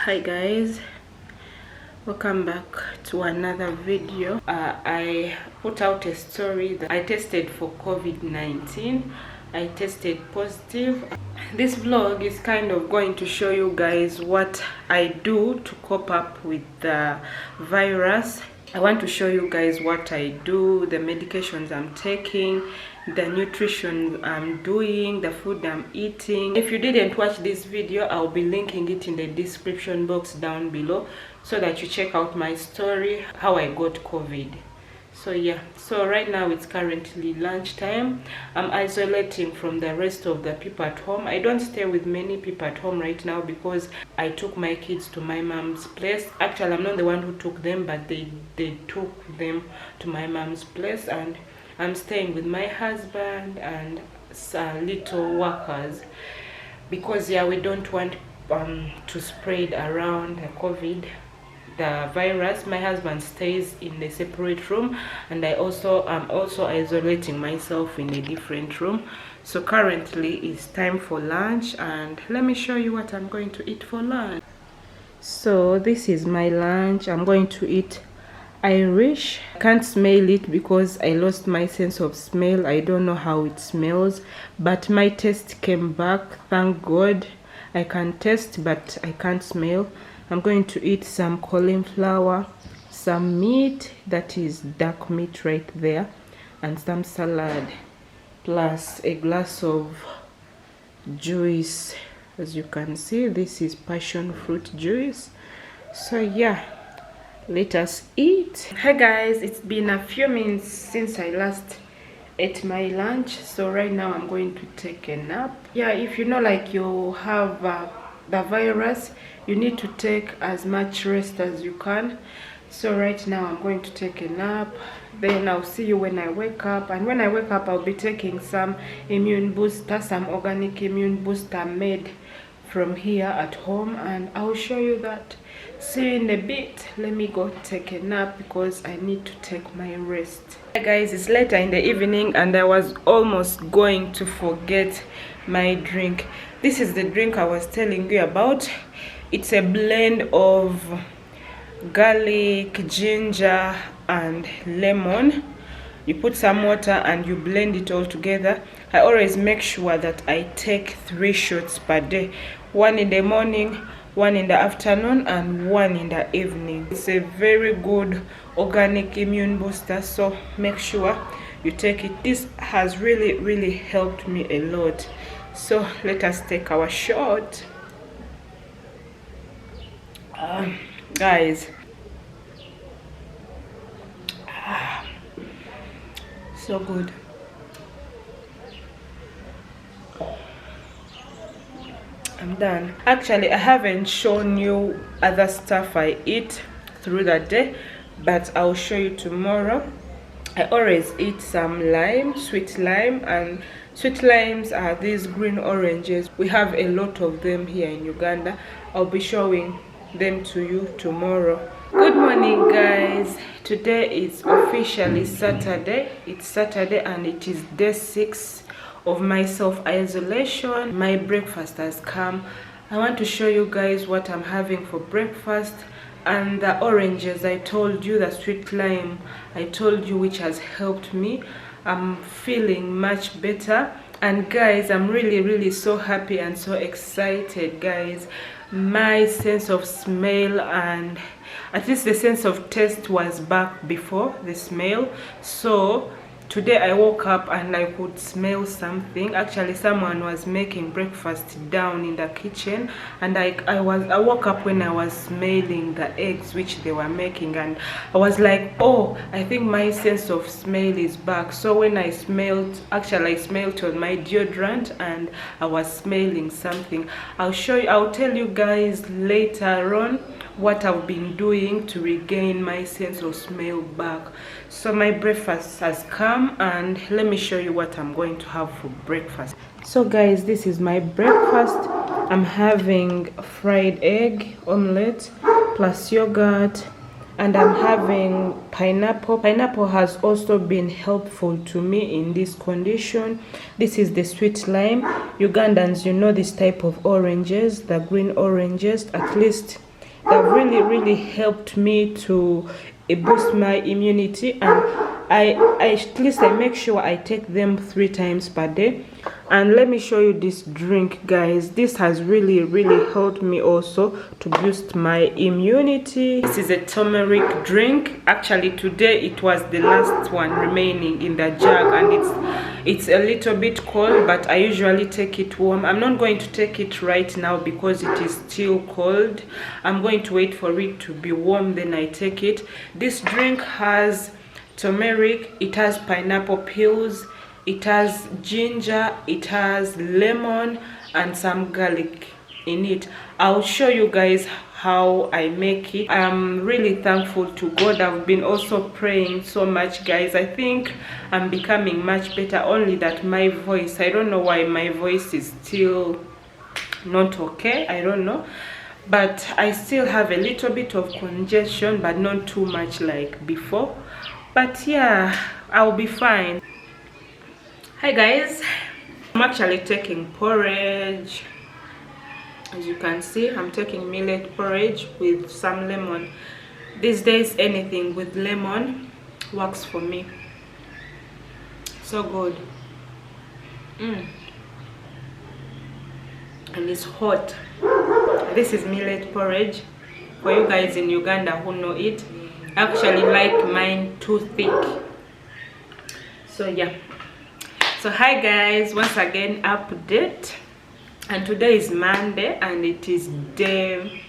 Hi guys, welcome back to another video. I put out a story that I tested for COVID-19. I tested positive. This vlog is kind of going to show you guys what I do to cope up with the virus. I want to show you guys what I do, the medications I'm taking, the nutrition I'm doing, the food I'm eating. If you didn't watch this video, I'll be linking it in the description box down below so that you check out my story, how I got COVID. So yeah, so right now it's currently lunchtime. I'm isolating from the rest of the people at home. I don't stay with many people at home right now because I took my kids to my mom's place. Actually, I'm not the one who took them, but they took them to my mom's place, and I'm staying with my husband and little workers because yeah, we don't want to spread around the COVID, the virus. My husband stays in a separate room, and I'm also isolating myself in a different room. So currently it's time for lunch, and let me show you what I'm going to eat for lunch. So this is my lunch. I'm going to eat Irish. I can't smell it because I lost my sense of smell. I don't know how it smells, but my taste came back, thank God. I can taste but I can't smell. I'm going to eat some cauliflower, some meat, that is dark meat right there, and some salad, plus a glass of juice. As you can see, this is passion fruit juice. So yeah, let us eat. Hi guys, it's been a few minutes since I last ate my lunch, so right now I'm going to take a nap. Yeah, if you know, like, you have the virus, you need to take as much rest as you can. So right now I'm going to take a nap, then I'll see you when I wake up. And when I wake up, I'll be taking some immune booster, some organic immune booster made from here at home, and I'll show you that. See you in a bit. Let me go take a nap because I need to take my rest. Hi guys, it's later in the evening and I was almost going to forget my drink. This is the drink I was telling you about. It's a blend of garlic, ginger and lemon. You put some water and you blend it all together. I always make sure that I take 3 shots per day, 1 in the morning, 1 in the afternoon and 1 in the evening. It's a very good organic immune booster, so make sure you take it. This has really helped me a lot. So let us take our shot. Guys, so good. I'm done. Actually, I haven't shown you other stuff I eat through the day, but I'll show you tomorrow. I always eat some lime, sweet lime, and sweet limes are these green oranges. We have a lot of them here in Uganda. I'll be showing them to you tomorrow. Good morning guys, today is officially Saturday. It's Saturday and it is day 6 of my self-isolation. My breakfast has come. I want to show you guys what I'm having for breakfast. And the oranges, I told you, the sweet lime, I told you, which has helped me. I'm feeling much better. And guys, I'm really so happy and so excited, guys. My sense of smell, and at least the sense of taste, was back before the smell. So today I woke up and I could smell something. Actually, someone was making breakfast down in the kitchen, and I woke up when I was smelling the eggs which they were making, and I was like, oh, I think my sense of smell is back. So when I smelled, actually I smelled on my deodorant and I was smelling something. I'll tell you guys later on what I've been doing to regain my sense of smell back. So my breakfast has come, and let me show you what I'm going to have for breakfast. So guys, this is my breakfast. I'm having fried egg omelette plus yogurt, and I'm having pineapple. Pineapple has also been helpful to me in this condition. This is the sweet lime. Ugandans, you know this type of oranges, the green oranges. At least that really helped me to boost my immunity. And at least I make sure I take them 3 times per day. And let me show you this drink, guys. This has really helped me also to boost my immunity. This is a turmeric drink. Actually today it was the last one remaining in the jug, and it's a little bit cold, but I usually take it warm. I'm not going to take it right now because it is still cold. I'm going to wait for it to be warm, then I take it. This drink has turmeric, it has pineapple peels, it has ginger, it has lemon and some garlic in it. I'll show you guys how I make it. I'm really thankful to God. I've been also praying so much, guys. I think I'm becoming much better, only that my voice, I don't know why my voice is still not okay. I don't know, but I still have a little bit of congestion, but not too much like before. But yeah, I'll be fine. Hi guys, I'm actually taking porridge. As you can see, I'm taking millet porridge with some lemon. These days anything with lemon works for me. So good. And it's hot. This is millet porridge. For you guys in Uganda who know it, I actually like mine too thick. So yeah. So hi guys, once again update, and today is Monday and it is day,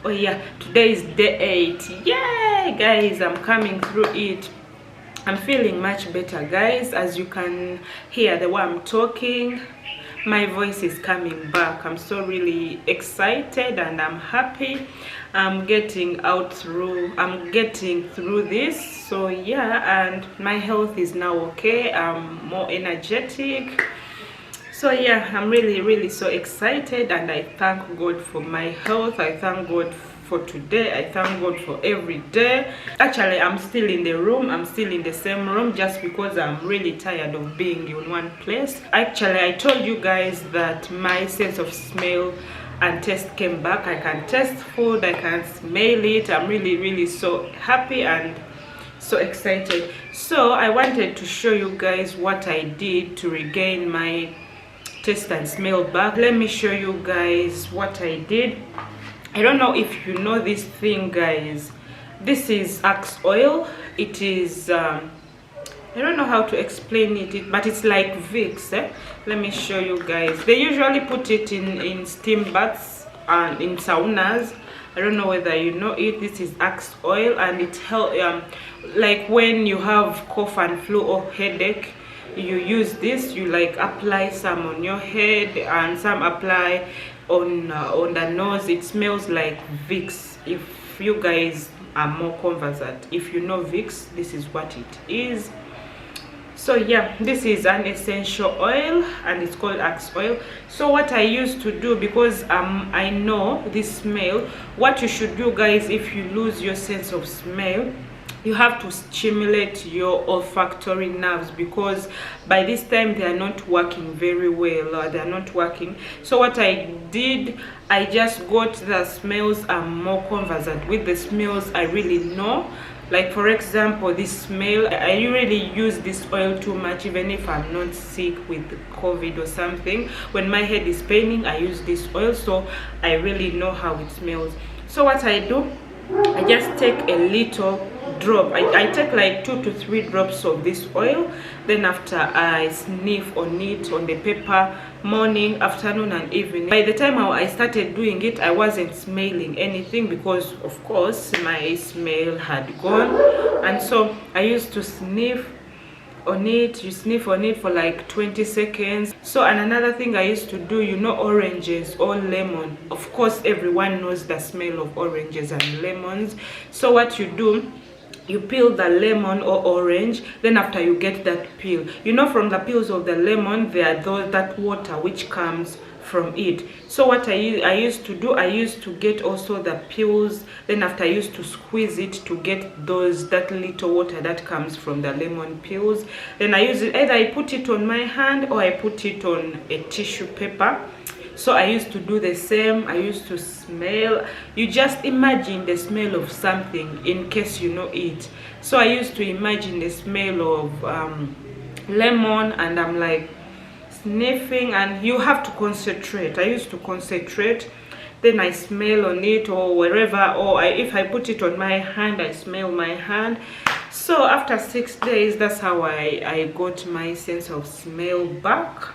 oh yeah, today is day 8. Yay guys, I'm coming through it. I'm feeling much better, guys. As you can hear the way I'm talking, my voice is coming back. I'm so really excited and I'm happy. I'm getting through this. So yeah, and my health is now okay. I'm more energetic. So yeah, I'm really so excited, and I thank God for my health. I thank God for today. I thank God for every day. Actually, I'm still in the room. I'm still in the same room just because I'm really tired of being in one place. Actually, I told you guys that my sense of smell and taste came back. I can taste food, I can smell it. I'm really so happy and so excited. So I wanted to show you guys what I did to regain my taste and smell back. Let me show you guys what I did. I don't know if you know this thing, guys. This is axe oil. It is I don't know how to explain it, but it's like Vicks. Let me show you guys. They usually put it in steam baths and in saunas. I don't know whether you know it. This is axe oil, and it helps like when you have cough and flu or headache, you use this. You like apply some on your head and some apply on the nose. It smells like Vicks. If you guys are more conversant, if you know Vicks, this is what it is. So yeah, this is an essential oil and it's called axe oil. So what I used to do, because I know this smell, what you should do, guys, if you lose your sense of smell, you have to stimulate your olfactory nerves, because by this time they are not working very well, or they are not working. So what I did, I just got the smells I'm more conversant with, the smells I really know. Like for example, this smell, I really use this oil too much, even if I'm not sick with COVID or something. When my head is paining, I use this oil, so I really know how it smells. So what I do, I just take a little drop. I take like 2 to 3 drops of this oil. Then after I sniff on it, on the paper, morning, afternoon and evening. By the time I started doing it, I wasn't smelling anything, because of course my smell had gone. And so I used to sniff on it. You sniff on it for like 20 seconds. So, and another thing I used to do, you know, oranges or lemon, of course everyone knows the smell of oranges and lemons. So what you do, you peel the lemon or orange. Then after you get that peel, you know, from the peels of the lemon, there are that water which comes from it. So what I used to do, I used to get also the peels. Then after I used to squeeze it to get that little water that comes from the lemon peels. Then I use it, either I put it on my hand or I put it on a tissue paper So I used to do the same. I used to smell, you just imagine the smell of something in case you know it. So I used to imagine the smell of lemon, and I'm like sniffing, and you have to concentrate. I used to concentrate, then I smell on it, or wherever, or if I put it on my hand, I smell my hand. So after 6 days, that's how I got my sense of smell back.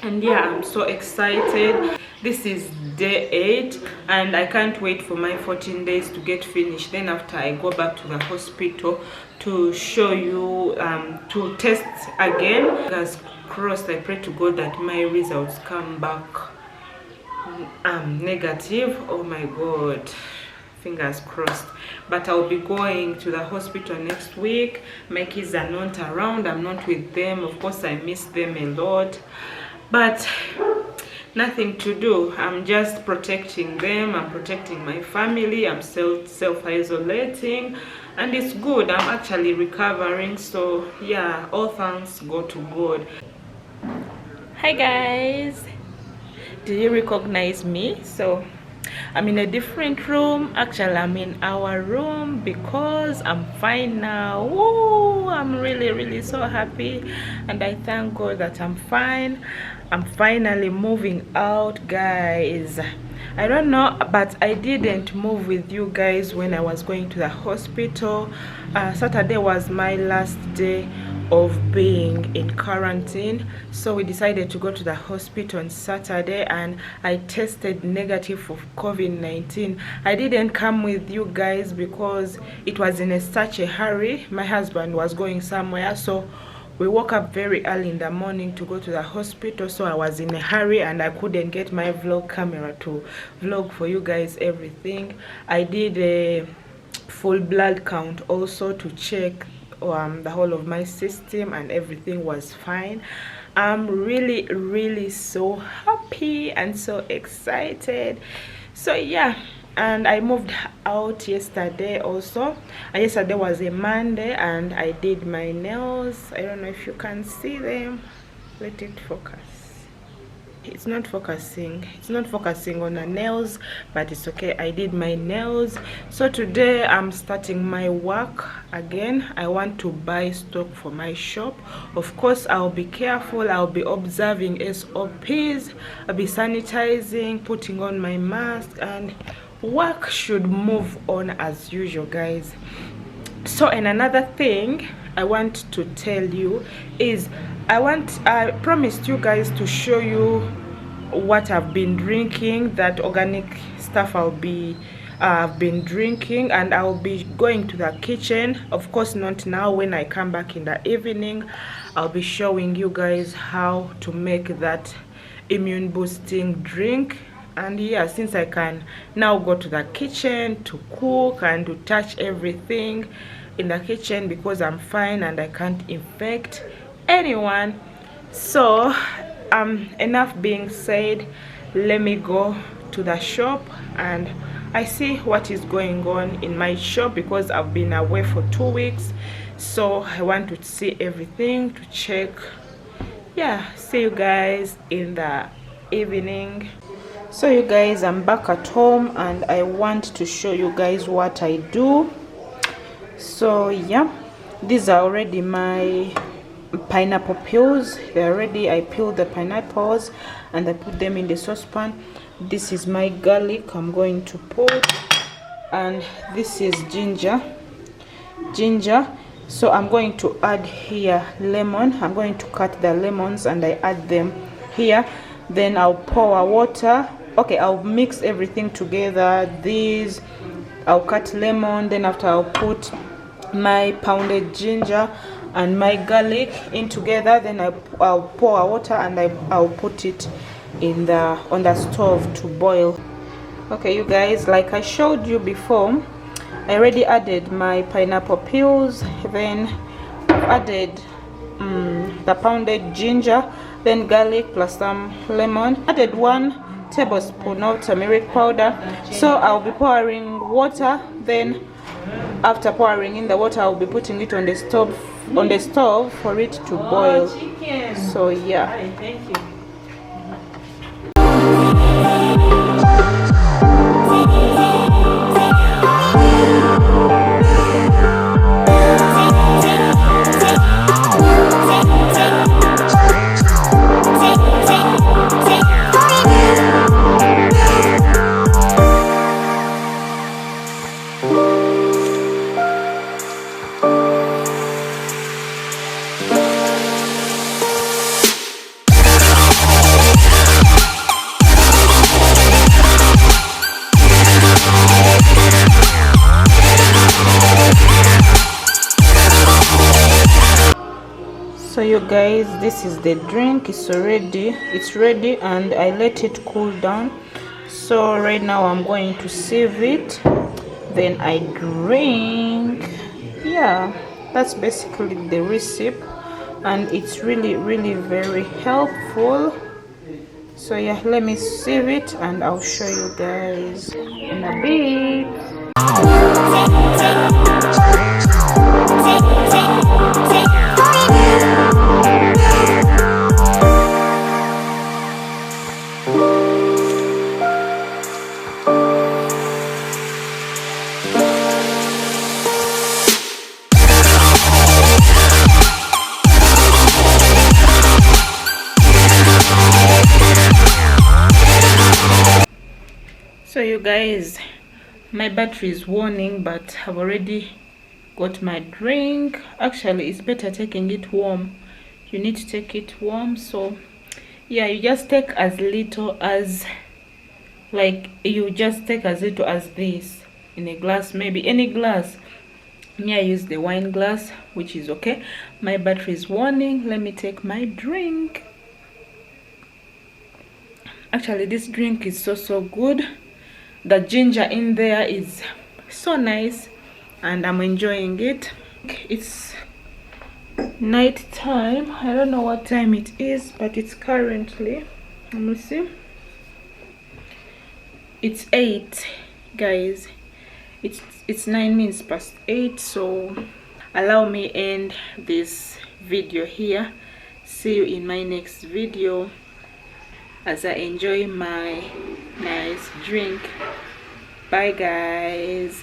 And yeah, I'm so excited. This is day 8, and I can't wait for my 14 days to get finished. Then after, I go back to the hospital to show you, to test again. Fingers crossed, I pray to God that my results come back negative. Oh my God, fingers crossed. But I'll be going to the hospital next week. My kids are not around, I'm not with them. Of course, I miss them a lot, but nothing to do. I'm just protecting them, I'm protecting my family, I'm self-isolating, and it's good. I'm actually recovering. So yeah, all thanks go to God. Hi guys, do you recognize me? So I'm in a different room. Actually, I'm in our room because I'm fine now. Woo! I'm really so happy, and I thank God that I'm fine. I'm finally moving out, guys. I don't know, but I didn't move with you guys when I was going to the hospital. Saturday was my last day of being in quarantine, so we decided to go to the hospital on Saturday, and I tested negative for COVID-19. I didn't come with you guys because it was in such a hurry. My husband was going somewhere, so we woke up very early in the morning to go to the hospital. So I was in a hurry, and I couldn't get my vlog camera to vlog for you guys everything. I did a full blood count also to check the whole of my system, and everything was fine. I'm really so happy and so excited. So yeah, and I moved out yesterday also. Yesterday was a Monday, and I did my nails. I don't know if you can see them. Let it focus. It's not focusing on the nails, but it's okay. I did my nails. So today I'm starting my work again. I want to buy stock for my shop. Of course, I'll be careful. I'll be observing SOPs. I'll be sanitizing, putting on my mask, and work should move on as usual, guys. So, and another thing I want to tell you is I promised you guys to show you what I've been drinking, that organic stuff I've been drinking, and I'll be going to the kitchen. Of course, not now. When I come back in the evening, I'll be showing you guys how to make that immune boosting drink. And yeah, since I can now go to the kitchen to cook and to touch everything in the kitchen, because I'm fine and I can't infect anyone. So enough being said, let me go to the shop and I see what is going on in my shop, because I've been away for 2 weeks. So I want to see everything, to check. Yeah, see you guys in the evening. So you guys, I'm back at home and I want to show you guys what I do. So yeah, these are already my pineapple peels. They're ready. I peeled the pineapples and I put them in the saucepan. This is my garlic I'm going to put, and this is ginger. So I'm going to add here lemon. I'm going to cut the lemons and I add them here. Then I'll pour water. Okay, I'll mix everything together. These, I'll cut lemon, then after I'll put my pounded ginger and my garlic in together. Then I'll pour water and I'll put it in on the stove to boil. Okay, you guys, like I showed you before, I already added my pineapple peels. Then I've added the pounded ginger, then garlic plus some lemon. Added 1 tablespoon of turmeric powder. So I'll be pouring water. Then after pouring in the water, I'll be putting it on the stove for it to boil. So yeah. Thank you. So you guys, this is the drink. It's ready, and I let it cool down. So right now I'm going to sieve it, then I drink. Yeah, that's basically the recipe, and it's really very helpful. So yeah, let me sieve it and I'll show you guys in a bit. So you guys, my battery is warning, but I've already got my drink. Actually, it's better taking it warm. You need to take it warm. So yeah, you just take as little as, like, you just take as little as this in a glass, maybe any glass. Me, I use the wine glass, which is okay. My battery is warning. Let me take my drink. Actually, this drink is so good. The ginger in there is so nice and I'm enjoying it. It's night time. I don't know what time it is, but it's currently, let me see, it's 8, guys. It's 9 minutes past 8. So allow me end this video here. See you in my next video as I enjoy my nice drink. Bye guys.